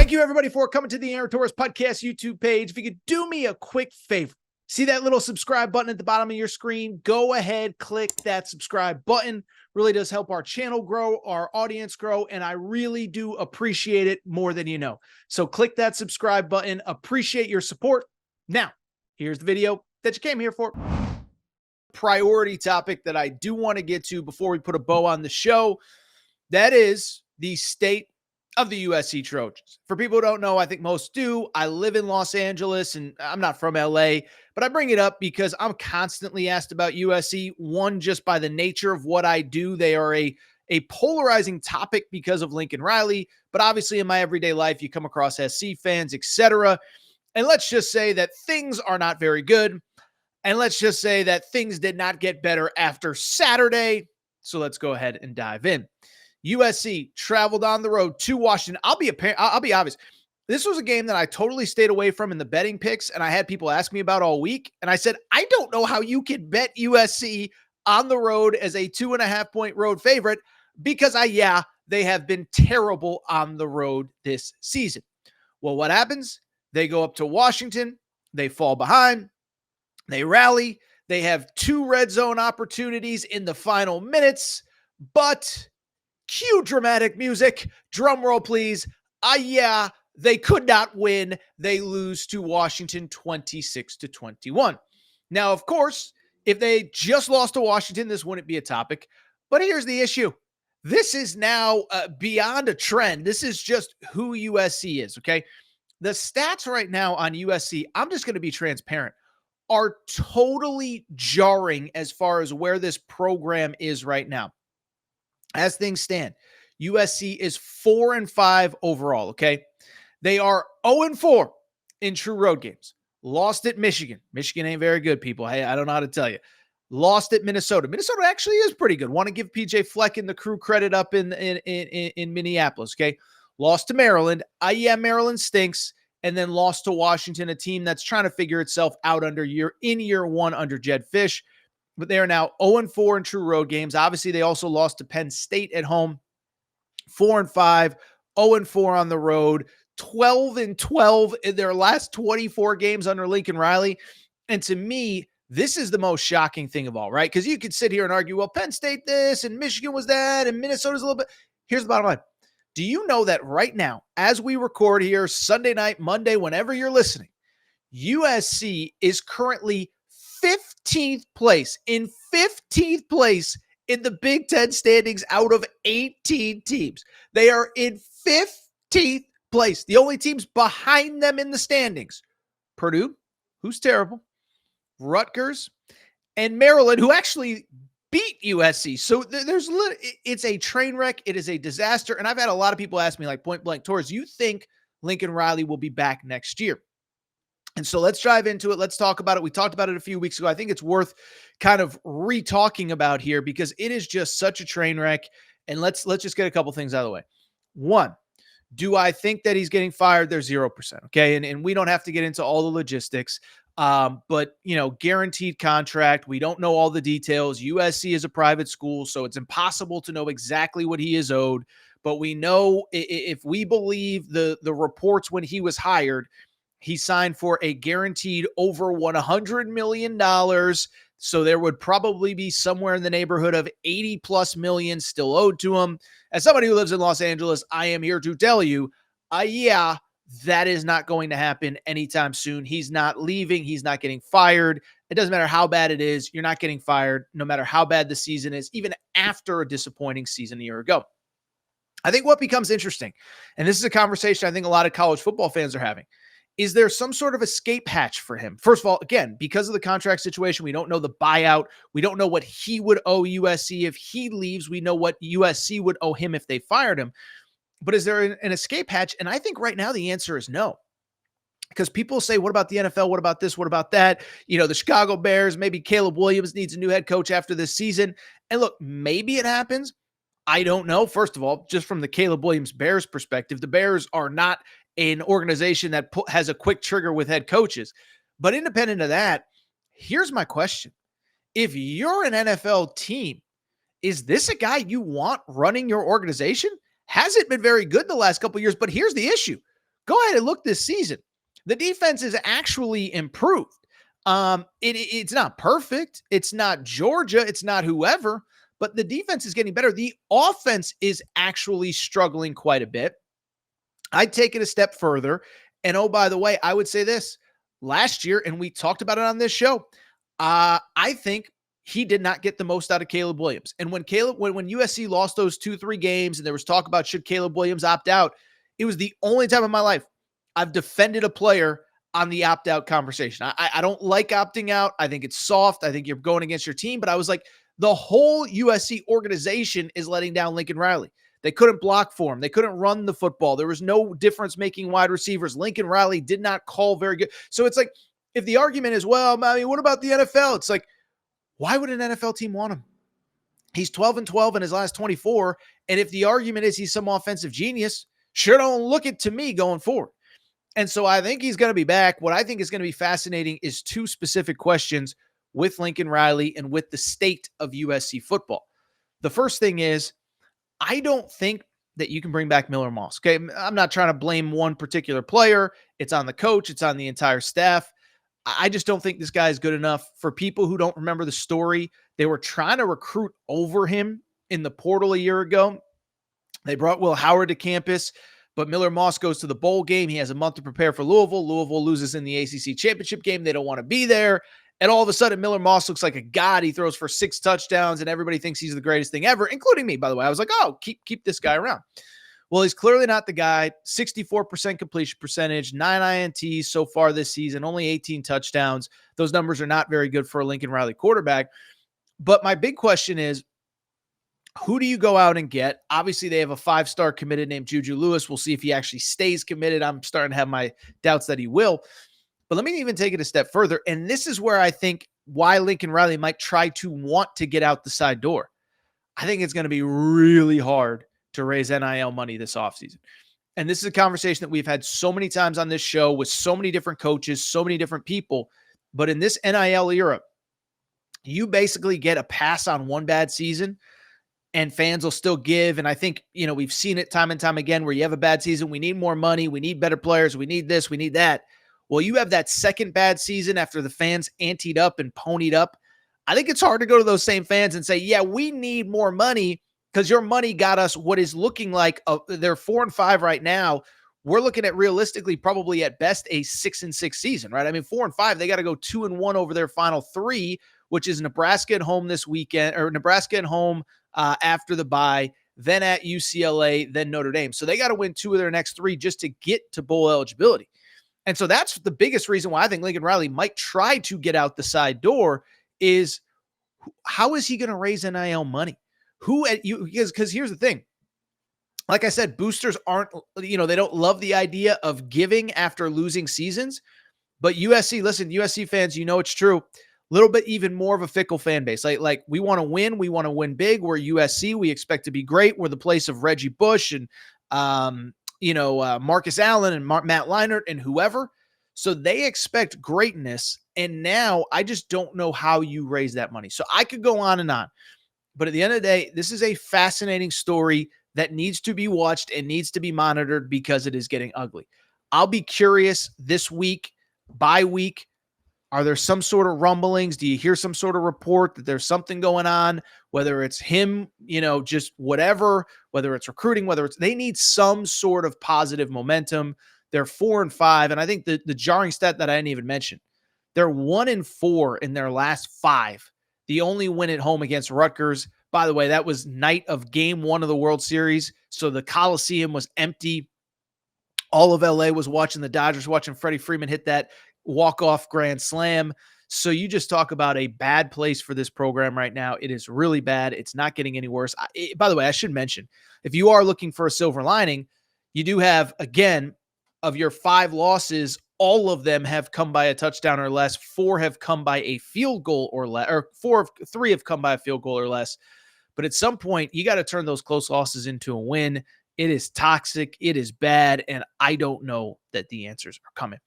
Thank you, everybody, for coming to the Aaron Torres Podcast YouTube page. If you could do me a quick favor, see that little subscribe button at the bottom of your screen? Go ahead, click that subscribe button. Really does help our channel grow, our audience grow, and I really do appreciate it more than you know. So click that subscribe button. Appreciate your support. Now, here's the video that you came here for. Priority topic that I do want to get to before we put a bow on the show. That is the state of the USC Trojans. For people who don't know, I think most do. I live in Los Angeles and I'm not from LA, but I bring it up because I'm constantly asked about USC. One, just by the nature of what I do, they are a polarizing topic because of Lincoln Riley, but obviously in my everyday life, you come across SC fans, etc. And let's just say that things are not very good. And let's just say that things did not get better after Saturday. So let's go ahead and dive in. USC traveled on the road to Washington. I'll be obvious. This was a game that I totally stayed away from in the betting picks, and I had people ask me about all week. And I said, I don't know how you can bet USC on the road as a 2.5-point road favorite because they have been terrible on the road this season. Well, what happens? They go up to Washington. They fall behind. They rally. They have 2 red zone opportunities in the final minutes, but cue dramatic music. Drum roll, please. They could not win. They lose to Washington 26-21. Now, of course, if they just lost to Washington, this wouldn't be a topic. But here's the issue. This is now beyond a trend. This is just who USC is, okay? The stats right now on USC, I'm just going to be transparent, are totally jarring as far as where this program is right now. As things stand, USC is 4-5 overall, okay? They are 0-4 in true road games. Lost at Michigan. Michigan ain't very good, people. Hey, I don't know how to tell you. Lost at Minnesota. Minnesota actually is pretty good. Want to give PJ Fleck and the crew credit up in Minneapolis, okay? Lost to Maryland. Maryland stinks. And then lost to Washington, a team that's trying to figure itself out in year one under Jed Fish. But they are now 0-4 in true road games. Obviously, they also lost to Penn State at home. 4-5, 0-4 on the road, 12-12 in their last 24 games under Lincoln Riley. And to me, this is the most shocking thing of all, right? Because you could sit here and argue, well, Penn State this, and Michigan was that, and Minnesota's a little bit. Here's the bottom line. Do you know that right now, as we record here, Sunday night, Monday, whenever you're listening, USC is currently 15th place in the Big Ten standings out of 18 teams. They are in 15th place. The only teams behind them in the standings, Purdue, who's terrible, Rutgers, and Maryland, who actually beat USC. So it's a train wreck. It is a disaster. And I've had a lot of people ask me, like, point blank, Torres, you think Lincoln Riley will be back next year? And so let's dive into it. Let's talk about it. We talked about it a few weeks ago. I think it's worth kind of re-talking about here because it is just such a train wreck. And let's just get a couple things out of the way. One, do I think that he's getting fired? There's 0%. Okay. And we don't have to get into all the logistics. But, guaranteed contract. We don't know all the details. USC is a private school, so it's impossible to know exactly what he is owed. But we know if we believe the reports when he was hired, he signed for a guaranteed over $100 million. So there would probably be somewhere in the neighborhood of 80 plus million still owed to him. As somebody who lives in Los Angeles, I am here to tell you, that is not going to happen anytime soon. He's not leaving. He's not getting fired. It doesn't matter how bad it is. You're not getting fired, no matter how bad the season is, even after a disappointing season a year ago. I think what becomes interesting, and this is a conversation I think a lot of college football fans are having, is there some sort of escape hatch for him? First of all, again, because of the contract situation, we don't know the buyout. We don't know what he would owe USC if he leaves. We know what USC would owe him if they fired him. But is there an escape hatch? And I think right now the answer is no. Because people say, what about the NFL? What about this? What about that? The Chicago Bears, maybe Caleb Williams needs a new head coach after this season. And look, maybe it happens. I don't know. First of all, just from the Caleb Williams Bears perspective, the Bears are not an organization that has a quick trigger with head coaches. But independent of that, here's my question. If you're an NFL team, is this a guy you want running your organization? Hasn't been very good the last couple of years, but here's the issue. Go ahead and look this season. The defense is actually improved. It's not perfect. It's not Georgia. It's not whoever, but the defense is getting better. The offense is actually struggling quite a bit. I'd take it a step further. And oh, by the way, I would say this last year, and we talked about it on this show. I think he did not get the most out of Caleb Williams. And when USC lost those 2-3 games and there was talk about should Caleb Williams opt out, it was the only time in my life I've defended a player on the opt-out conversation. I don't like opting out. I think it's soft. I think you're going against your team. But I was like, the whole USC organization is letting down Lincoln Riley. They couldn't block for him. They couldn't run the football. There was no difference-making wide receivers. Lincoln Riley did not call very good. So it's like, if the argument is, well, I mean, what about the NFL? It's like, why would an NFL team want him? He's 12-12 in his last 24. And if the argument is he's some offensive genius, sure don't look it to me going forward. And so I think he's going to be back. What I think is going to be fascinating is two specific questions with Lincoln Riley and with the state of USC football. The first thing is, I don't think that you can bring back Miller Moss. Okay. I'm not trying to blame one particular player. It's on the coach. It's on the entire staff. I just don't think this guy is good enough. For people who don't remember the story, they were trying to recruit over him in the portal a year ago. They brought Will Howard to campus, but Miller Moss goes to the bowl game. He has a month to prepare for Louisville. Louisville loses in the ACC championship game. They don't want to be there. And all of a sudden, Miller Moss looks like a god. He throws for 6 touchdowns, and everybody thinks he's the greatest thing ever, including me, by the way. I was like, oh, keep this guy around. Well, he's clearly not the guy. 64% completion percentage, 9 INTs so far this season, only 18 touchdowns. Those numbers are not very good for a Lincoln Riley quarterback. But my big question is, who do you go out and get? Obviously, they have a 5-star committed named Juju Lewis. We'll see if he actually stays committed. I'm starting to have my doubts that he will. But let me even take it a step further. And this is where I think why Lincoln Riley might try to want to get out the side door. I think it's going to be really hard to raise NIL money this offseason. And this is a conversation that we've had so many times on this show with so many different coaches, so many different people. But in this NIL era, you basically get a pass on one bad season and fans will still give. And I think, we've seen it time and time again where you have a bad season. We need more money. We need better players. We need this. We need that. Well, you have that second bad season after the fans anteed up and ponied up. I think it's hard to go to those same fans and say, yeah, we need more money because your money got us what is looking like they're 4-5 right now. We're looking at realistically probably at best a 6-6 season, right? I mean, 4-5, they got to go 2-1 over their final 3, which is Nebraska at home this weekend, or Nebraska at home after the bye, then at UCLA, then Notre Dame. So they got to win 2 of their next 3 just to get to bowl eligibility. And so that's the biggest reason why I think Lincoln Riley might try to get out the side door is how is he going to raise NIL money? Because here's the thing. Like I said, boosters aren't, they don't love the idea of giving after losing seasons. But USC fans, it's true. A little bit even more of a fickle fan base. Like we want to win. We want to win big. We're USC. We expect to be great. We're the place of Reggie Bush and, Marcus Allen and Matt Leinart and whoever. So they expect greatness. And now I just don't know how you raise that money. So I could go on and on. But at the end of the day, this is a fascinating story that needs to be watched and needs to be monitored because it is getting ugly. I'll be curious this week, bye week. Are there some sort of rumblings? Do you hear some sort of report that there's something going on, whether it's him, just whatever, whether it's recruiting, they need some sort of positive momentum. They're 4-5. And I think the jarring stat that I didn't even mention, they're 1-4 in their last 5. The only win at home against Rutgers. By the way, that was night of game 1 of the World Series. So the Coliseum was empty. All of LA was watching the Dodgers, watching Freddie Freeman hit that walk-off grand slam. So you just talk about a bad place for this program right now. It is really bad. It's not getting any worse. By the way, I should mention, if you are looking for a silver lining, you do have, again, of your 5 losses, all of them have come by a touchdown or less. 4 have come by a field goal or less, or 3 have come by a field goal or less. But at some point, you got to turn those close losses into a win. It is toxic. It is bad. And I don't know that the answers are coming.